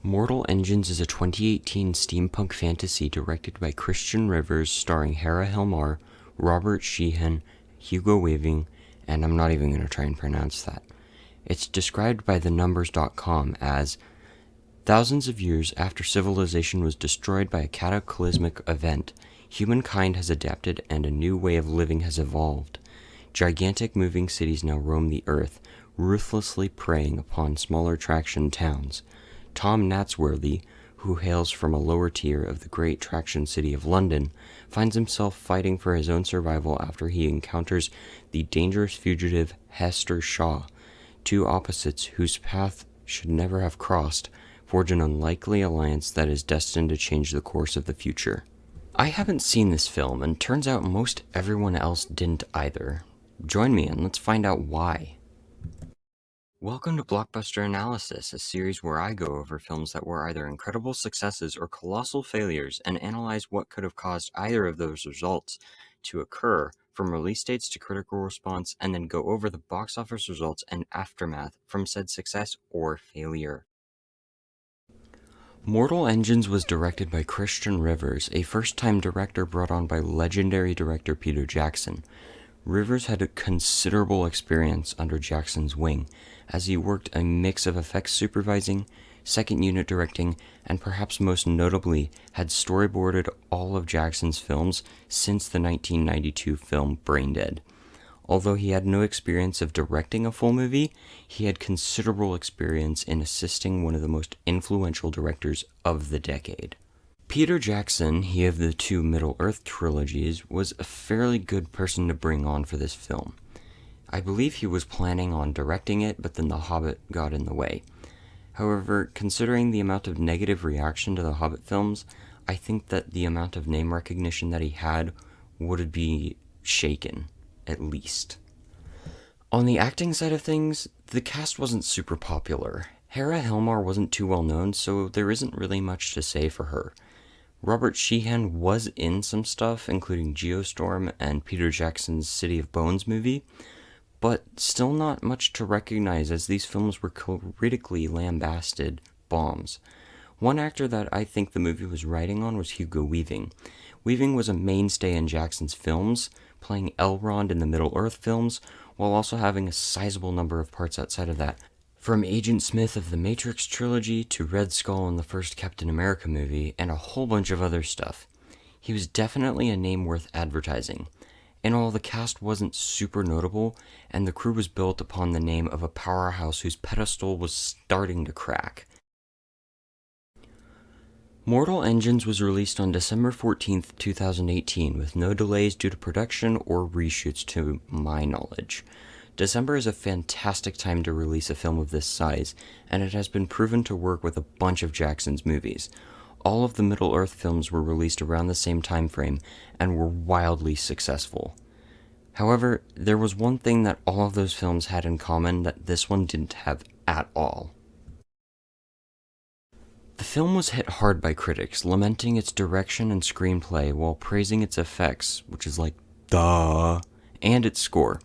Mortal Engines is a 2018 steampunk fantasy directed by Christian Rivers starring Hera Helmar, Robert Sheehan, Hugo Weaving, and I'm not even going to try and pronounce that. It's described by thenumbers.com as thousands of years after civilization was destroyed by a cataclysmic event, humankind has adapted and a new way of living has evolved. Gigantic moving cities now roam the earth, ruthlessly preying upon smaller traction towns. Tom Natsworthy, who hails from a lower tier of the great traction city of London, finds himself fighting for his own survival after he encounters the dangerous fugitive Hester Shaw. Two opposites whose path should never have crossed forge an unlikely alliance that is destined to change the course of the future. I haven't seen this film, and turns out most everyone else didn't either. Join me and let's find out why. Welcome to Blockbuster Analysis, a series where I go over films that were either incredible successes or colossal failures and analyze what could have caused either of those results to occur, from release dates to critical response, and then go over the box office results and aftermath from said success or failure. Mortal Engines was directed by Christian Rivers, a first-time director brought on by legendary director Peter Jackson. Rivers had a considerable experience under Jackson's wing, as he worked a mix of effects supervising, second unit directing, and perhaps most notably had storyboarded all of Jackson's films since the 1992 film Braindead. Although he had no experience of directing a full movie, he had considerable experience in assisting one of the most influential directors of the decade. Peter Jackson, he of the two Middle-earth trilogies, was a fairly good person to bring on for this film. I believe he was planning on directing it, but then The Hobbit got in the way. However, considering the amount of negative reaction to the Hobbit films, I think that the amount of name recognition that he had would be shaken, at least. On the acting side of things, the cast wasn't super popular. Hera Helmar wasn't too well known, so there isn't really much to say for her. Robert Sheehan was in some stuff, including Geostorm and Peter Jackson's City of Bones movie, but still not much to recognize as these films were critically lambasted bombs. One actor that I think the movie was riding on was Hugo Weaving. Weaving was a mainstay in Jackson's films, playing Elrond in the Middle-earth films, while also having a sizable number of parts outside of that. From Agent Smith of the Matrix trilogy to Red Skull in the first Captain America movie, and a whole bunch of other stuff. He was definitely a name worth advertising. And while the cast wasn't super notable, and the crew was built upon the name of a powerhouse whose pedestal was starting to crack. Mortal Engines was released on December 14th, 2018, with no delays due to production or reshoots to my knowledge. December is a fantastic time to release a film of this size, and it has been proven to work with a bunch of Jackson's movies. All of the Middle-earth films were released around the same time frame, and were wildly successful. However, there was one thing that all of those films had in common that this one didn't have at all. The film was hit hard by critics, lamenting its direction and screenplay while praising its effects, which is like, duh, and its score.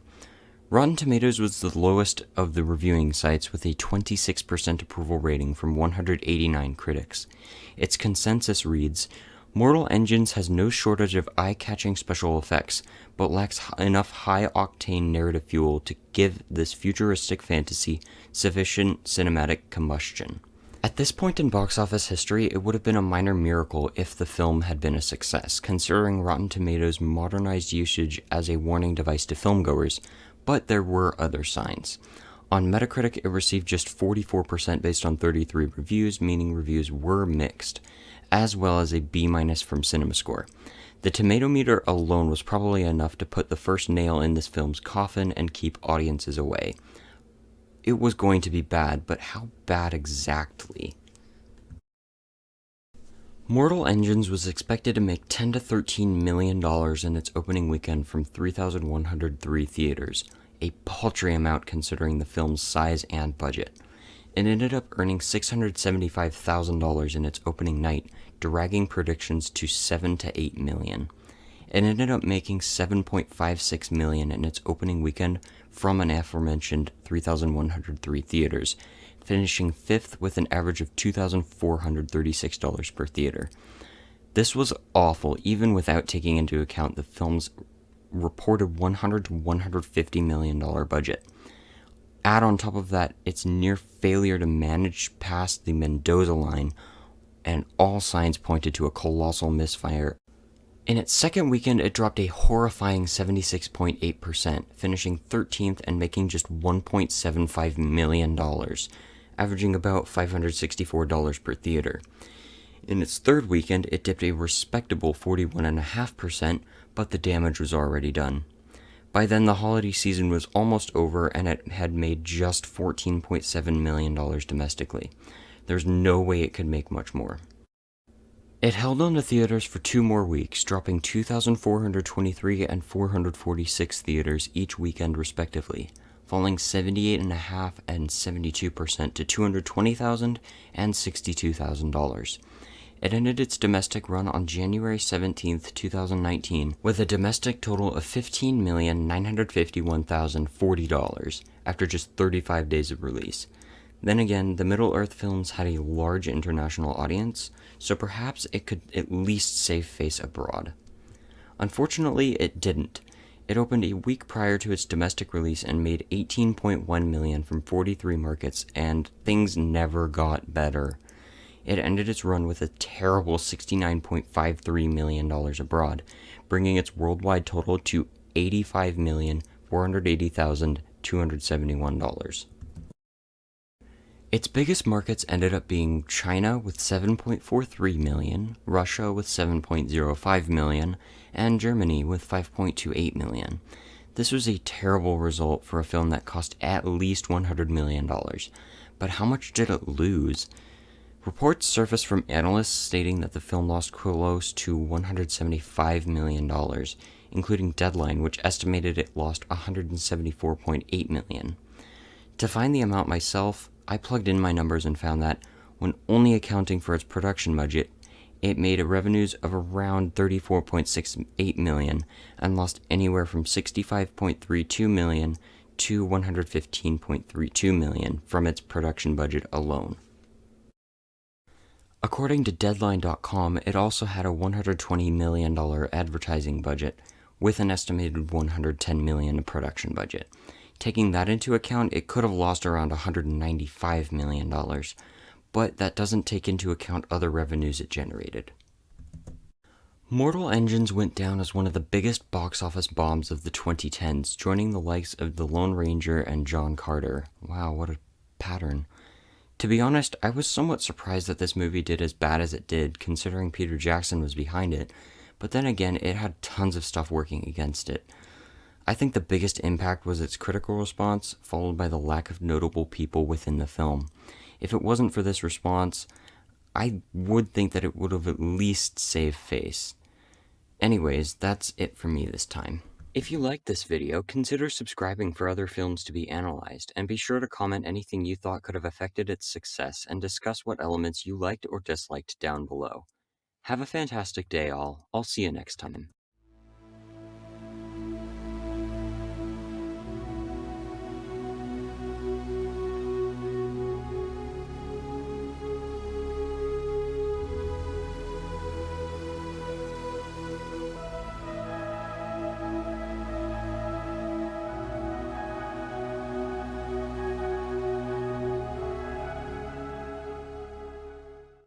Rotten Tomatoes was the lowest of the reviewing sites with a 26% approval rating from 189 critics. Its consensus reads, Mortal Engines has no shortage of eye-catching special effects, but lacks enough high-octane narrative fuel to give this futuristic fantasy sufficient cinematic combustion. At this point in box office history, it would have been a minor miracle if the film had been a success, considering Rotten Tomatoes' modernized usage as a warning device to filmgoers, but there were other signs. On Metacritic, it received just 44% based on 33 reviews, meaning reviews were mixed, as well as a B- from CinemaScore. The tomato meter alone was probably enough to put the first nail in this film's coffin and keep audiences away. It was going to be bad, but how bad exactly? Mortal Engines was expected to make $10 to $13 million in its opening weekend from 3,103 theaters, a paltry amount considering the film's size and budget. It ended up earning $675,000 in its opening night, dragging predictions to $7 to $8 million. It ended up making $7.56 million in its opening weekend from an aforementioned 3,103 theaters, finishing 5th with an average of $2,436 per theater. This was awful, even without taking into account the film's reported $100 to $150 million budget. Add on top of that its near failure to manage past the Mendoza line, and all signs pointed to a colossal misfire. In its second weekend, it dropped a horrifying 76.8%, finishing 13th and making just $1.75 million, averaging about $564 per theater. In its third weekend, it dipped a respectable 41.5%, but the damage was already done. By then, the holiday season was almost over, and it had made just $14.7 million domestically. There's no way it could make much more. It held on to theaters for 2 more weeks, dropping 2,423 and 446 theaters each weekend respectively, falling 78.5% and 72% to $220,000 and $62,000. It ended its domestic run on January 17, 2019, with a domestic total of $15,951,040 after just 35 days of release. Then again, the Middle-earth films had a large international audience, so perhaps it could at least save face abroad. Unfortunately, it didn't. It opened a week prior to its domestic release and made $18.1 million from 43 markets, and things never got better. It ended its run with a terrible $69.53 million abroad, bringing its worldwide total to $85,480,271. Its biggest markets ended up being China with $7.43 million, Russia with $7.05 million, and Germany with $5.28 million. This was a terrible result for a film that cost at least $100 million. But how much did it lose? Reports surfaced from analysts stating that the film lost close to $175 million, including Deadline, which estimated it lost $174.8 million. To find the amount myself, I plugged in my numbers and found that, when only accounting for its production budget, it made revenues of around $34.68 million and lost anywhere from $65.32 million to $115.32 million from its production budget alone. According to Deadline.com, it also had a $120 million advertising budget, with an estimated $110 million production budget. Taking that into account, it could have lost around $195 million, but that doesn't take into account other revenues it generated. Mortal Engines went down as one of the biggest box office bombs of the 2010s, joining the likes of The Lone Ranger and John Carter. Wow, what a pattern. To be honest, I was somewhat surprised that this movie did as bad as it did, considering Peter Jackson was behind it, but then again, it had tons of stuff working against it. I think the biggest impact was its critical response, followed by the lack of notable people within the film. If it wasn't for this response, I would think that it would have at least saved face. Anyways, that's it for me this time. If you liked this video, consider subscribing for other films to be analyzed, and be sure to comment anything you thought could have affected its success and discuss what elements you liked or disliked down below. Have a fantastic day all. I'll see you next time.